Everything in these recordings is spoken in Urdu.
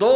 2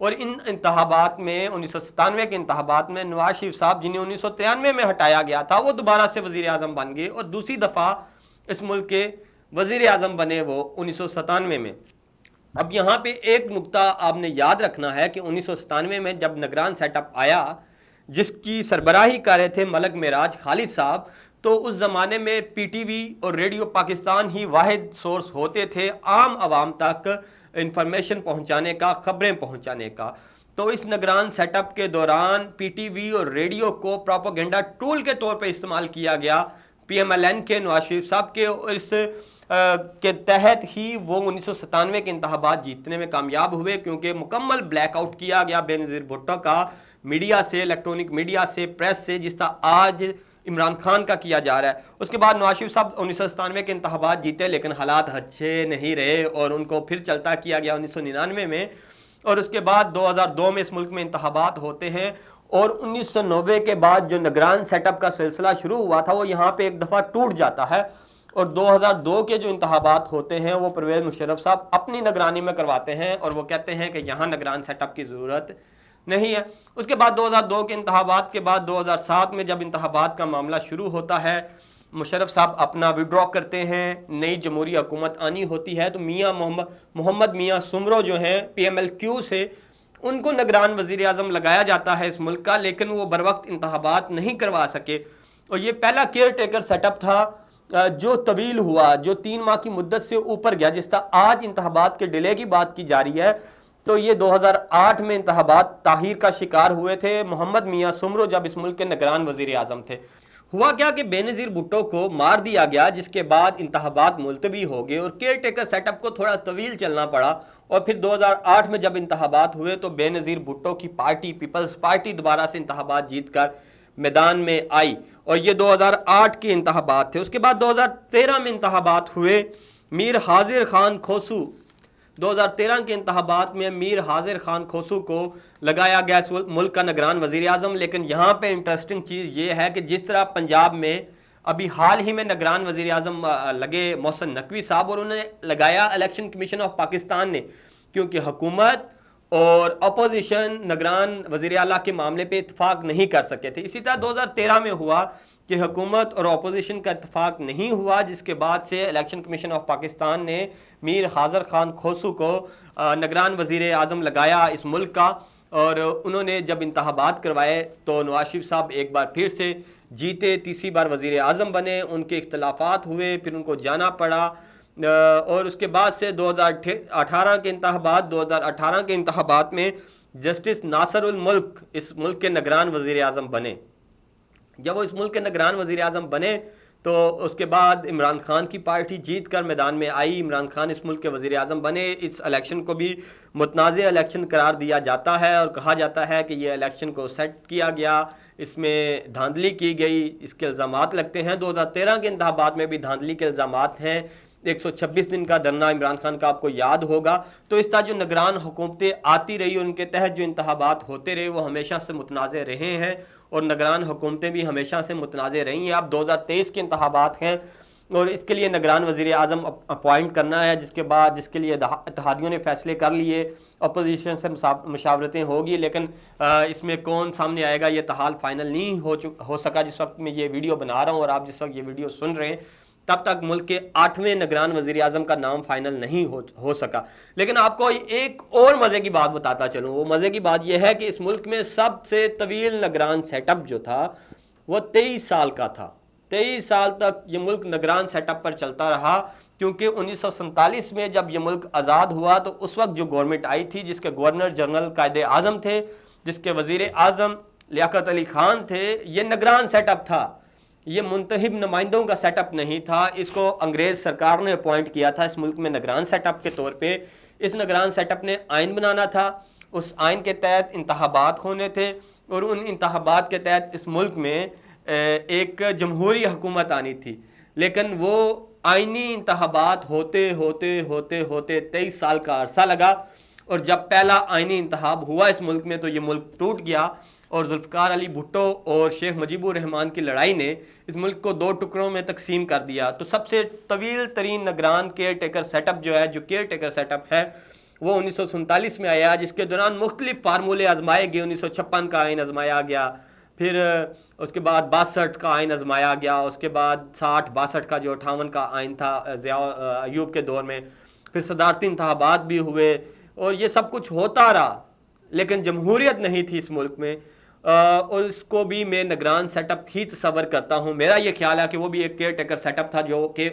اور ان انتخابات میں 1997 کے انتخابات میں نواز شریف صاحب جنہیں 1993 میں ہٹایا گیا تھا وہ دوبارہ سے وزیر اعظم بن گئے اور دوسری دفعہ اس ملک کے وزیر اعظم بنے وہ 1997 میں۔ اب یہاں پہ ایک نقطہ آپ نے یاد رکھنا ہے کہ 1997 میں جب نگران سیٹ اپ آیا جس کی سربراہی کر رہے تھے ملک معراج خالد صاحب، تو اس زمانے میں پی ٹی وی اور ریڈیو پاکستان ہی واحد سورس ہوتے تھے عام عوام تک انفارمیشن پہنچانے کا، خبریں پہنچانے کا۔ تو اس نگران سیٹ اپ کے دوران پی ٹی وی اور ریڈیو کو پروپیگنڈا ٹول کے طور پہ استعمال کیا گیا پی ایم ایل این کے، نواز شریف صاحب کے، اور اس کے تحت ہی وہ 1997 کے انتخابات جیتنے میں کامیاب ہوئے، کیونکہ مکمل بلیک آؤٹ کیا گیا بے نظیر بھٹو کا میڈیا سے، الیکٹرونک میڈیا سے، پریس سے، جس طرح آج عمران خان کا کیا جا رہا ہے۔ اس کے بعد نواز شریف صاحب 1997 کے انتخابات جیتے لیکن حالات اچھے نہیں رہے اور ان کو پھر چلتا کیا گیا 1999 میں، اور اس کے بعد 2002 میں اس ملک میں انتخابات ہوتے ہیں، اور 1990 کے بعد جو نگران سیٹ اپ کا سلسلہ شروع ہوا تھا وہ یہاں پہ ایک دفعہ ٹوٹ جاتا ہے، اور 2002 کے جو انتخابات ہوتے ہیں وہ پرویز مشرف صاحب اپنی نگرانی میں کرواتے ہیں اور وہ کہتے ہیں کہ یہاں نگران سیٹ اپ کی ضرورت نہیں ہے۔ اس کے بعد 2002 کے انتخابات کے بعد 2007 میں جب انتخابات کا معاملہ شروع ہوتا ہے، مشرف صاحب اپنا وڈرا کرتے ہیں، نئی جمہوری حکومت آنی ہوتی ہے، تو میاں محمد میاں سمرو جو ہیں پی ایم ایل کیو سے، ان کو نگران وزیر اعظم لگایا جاتا ہے اس ملک کا، لیکن وہ بر وقت انتخابات نہیں کروا سکے، اور یہ پہلا کیئر ٹیکر سیٹ اپ تھا جو طویل ہوا، جو 3 ماہ کی مدت سے اوپر گیا۔ جس طرح آج انتخابات کے ڈیلے کی بات کی جا رہی ہے، تو یہ 2008 میں انتخابات تاخیر کا شکار ہوئے تھے محمد میاں سمرو جب اس ملک کے نگران وزیر اعظم تھے۔ ہوا کیا کہ بے نظیر بھٹو کو مار دیا گیا، جس کے بعد انتخابات ملتوی ہو گئے اور کیئر ٹیکر سیٹ اپ کو تھوڑا طویل چلنا پڑا، اور پھر 2008 میں جب انتخابات ہوئے تو بے نظیر بھٹو کی پارٹی پیپلز پارٹی دوبارہ سے انتخابات جیت کر میدان میں آئی، اور یہ 2008 کے انتخابات تھے۔ اس کے بعد 2013 میں انتخابات ہوئے، میر حاضر خان کھوسو 2013 کے انتخابات میں میر حاضر خان کھوسو کو لگایا گیا اس ملک کا نگران وزیر اعظم۔ لیکن یہاں پہ انٹرسٹنگ چیز یہ ہے کہ جس طرح پنجاب میں ابھی حال ہی میں نگران وزیر اعظم لگے محسن نقوی صاحب، اور انہوں نے لگایا الیکشن کمیشن آف پاکستان نے، کیونکہ حکومت اور اپوزیشن نگران وزیر اعلیٰ کے معاملے پہ اتفاق نہیں کر سکے تھے۔ اسی طرح 2013 میں ہوا کہ حکومت اور اپوزیشن کا اتفاق نہیں ہوا، جس کے بعد سے الیکشن کمیشن آف پاکستان نے میر حاضر خان کھوسو کو نگران وزیر اعظم لگایا اس ملک کا، اور انہوں نے جب انتخابات کروائے تو نواز شریف صاحب ایک بار پھر سے جیتے، تیسری بار وزیر اعظم بنے، ان کے اختلافات ہوئے، پھر ان کو جانا پڑا، اور اس کے بعد سے 2018 کے انتخابات میں جسٹس ناصر الملک اس ملک کے نگران وزیر اعظم بنے۔ جب وہ اس ملک کے نگران وزیر اعظم بنے تو اس کے بعد عمران خان کی پارٹی جیت کر میدان میں آئی، عمران خان اس ملک کے وزیر اعظم بنے۔ اس الیکشن کو بھی متنازع الیکشن قرار دیا جاتا ہے اور کہا جاتا ہے کہ یہ الیکشن کو سیٹ کیا گیا، اس میں دھاندلی کی گئی، اس کے الزامات لگتے ہیں۔ 2013 کے انتخابات میں بھی دھاندلی کے الزامات ہیں، 126 دن کا دھرنا عمران خان کا آپ کو یاد ہوگا۔ تو اس طرح جو نگران حکومتیں آتی رہی اور ان کے تحت جو انتخابات ہوتے رہے وہ ہمیشہ سے متنازع رہے ہیں، اور نگران حکومتیں بھی ہمیشہ سے متنازع رہی ہیں۔ اب 2023 کے انتخابات ہیں اور اس کے لیے نگران وزیر اعظم اپوائنٹ کرنا ہے، جس کے لیے اتحادیوں نے فیصلے کر لیے، اپوزیشن سے مشاورتیں ہوگی، لیکن اس میں کون سامنے آئے گا یہ تحال فائنل نہیں ہو سکا جس وقت میں یہ ویڈیو بنا رہا ہوں، اور آپ جس وقت یہ ویڈیو سن رہے ہیں تب تک ملک کے 8ویں نگران وزیر اعظم کا نام فائنل نہیں ہو سکا۔ لیکن آپ کو ایک اور مزے کی بات بتاتا چلوں، وہ مزے کی بات یہ ہے کہ اس ملک میں سب سے طویل نگران سیٹ اپ جو تھا وہ 23 سال کا تھا۔ 23 سال تک یہ ملک نگران سیٹ اپ پر چلتا رہا، کیونکہ 1947 میں جب یہ ملک آزاد ہوا تو اس وقت جو گورنمنٹ آئی تھی جس کے گورنر جنرل قائد اعظم تھے، جس کے وزیر اعظم لیاقت علی خان تھے، یہ نگران سیٹ اپ تھا، یہ منتخب نمائندوں کا سیٹ اپ نہیں تھا۔ اس کو انگریز سرکار نے اپوائنٹ کیا تھا اس ملک میں نگران سیٹ اپ کے طور پہ۔ اس نگران سیٹ اپ نے آئین بنانا تھا، اس آئین کے تحت انتخابات ہونے تھے، اور ان انتخابات کے تحت اس ملک میں ایک جمہوری حکومت آنی تھی۔ لیکن وہ آئینی انتخابات ہوتے ہوتے ہوتے ہوتے 23 سال کا عرصہ لگا، اور جب پہلا آئینی انتخاب ہوا اس ملک میں تو یہ ملک ٹوٹ گیا، اور ذوالفقار علی بھٹو اور شیخ مجیب الرحمان کی لڑائی نے اس ملک کو 2 ٹکڑوں میں تقسیم کر دیا۔ تو سب سے طویل ترین نگران کیئر ٹیکر سیٹ اپ جو ہے، جو کیئر ٹیکر سیٹ اپ ہے، وہ 1947 میں آیا، جس کے دوران مختلف فارمولے آزمائے گئے۔ 1956 کا آئین آزمایا گیا، پھر اس کے بعد 62 کا آئین آزمایا گیا، اس کے بعد 60-62 کا جو 58 کا آئین تھا ضیاء ایوب کے دور میں، پھر صدارتی انتخابات بھی ہوئے، اور یہ سب کچھ ہوتا رہا، لیکن جمہوریت نہیں تھی اس ملک میں۔ اور اس کو بھی میں نگران سیٹ اپ ہی تصور کرتا ہوں۔ میرا یہ خیال ہے کہ وہ بھی ایک کیئر ٹیکر سیٹ اپ تھا، جو کہ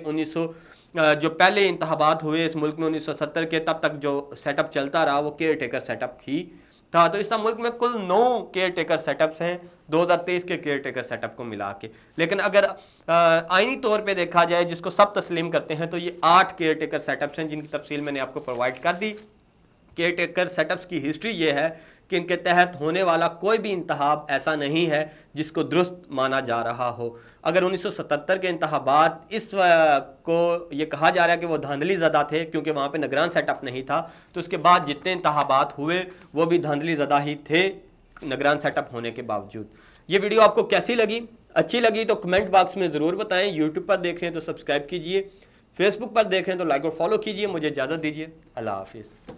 جو پہلے انتخابات ہوئے اس ملک میں 1970 کے، تب تک جو سیٹ اپ چلتا رہا وہ کیئر ٹیکر سیٹ اپ ہی تھا۔ تو اس طرح ملک میں کل 9 کیئر ٹیکر سیٹ اپس ہیں 2023 کے کیئر ٹیکر سیٹ اپ کو ملا کے، لیکن اگر آئینی طور پہ دیکھا جائے جس کو سب تسلیم کرتے ہیں تو یہ 8 کیئر ٹیکر سیٹ اپس ہیں، جن کی تفصیل میں نے آپ کو پرووائڈ کر دی۔ کیئر ٹیکر سیٹ اپس کی ہسٹری یہ ہے کہ ان کے تحت ہونے والا کوئی بھی انتخاب ایسا نہیں ہے جس کو درست مانا جا رہا ہو۔ اگر 1977 کے انتخابات اس کو یہ کہا جا رہا ہے کہ وہ دھاندلی زدہ تھے کیونکہ وہاں پہ نگران سیٹ اپ نہیں تھا، تو اس کے بعد جتنے انتخابات ہوئے وہ بھی دھاندلی زدہ ہی تھے نگران سیٹ اپ ہونے کے باوجود۔ یہ ویڈیو آپ کو کیسی لگی؟ اچھی لگی تو کمنٹ باکس میں ضرور بتائیں۔ یوٹیوب پر دیکھ رہے ہیں تو سبسکرائب کیجئے، فیس بک پر دیکھ رہے ہیں تو لائک اور فالو کیجئے۔ مجھے اجازت دیجئے، اللہ حافظ۔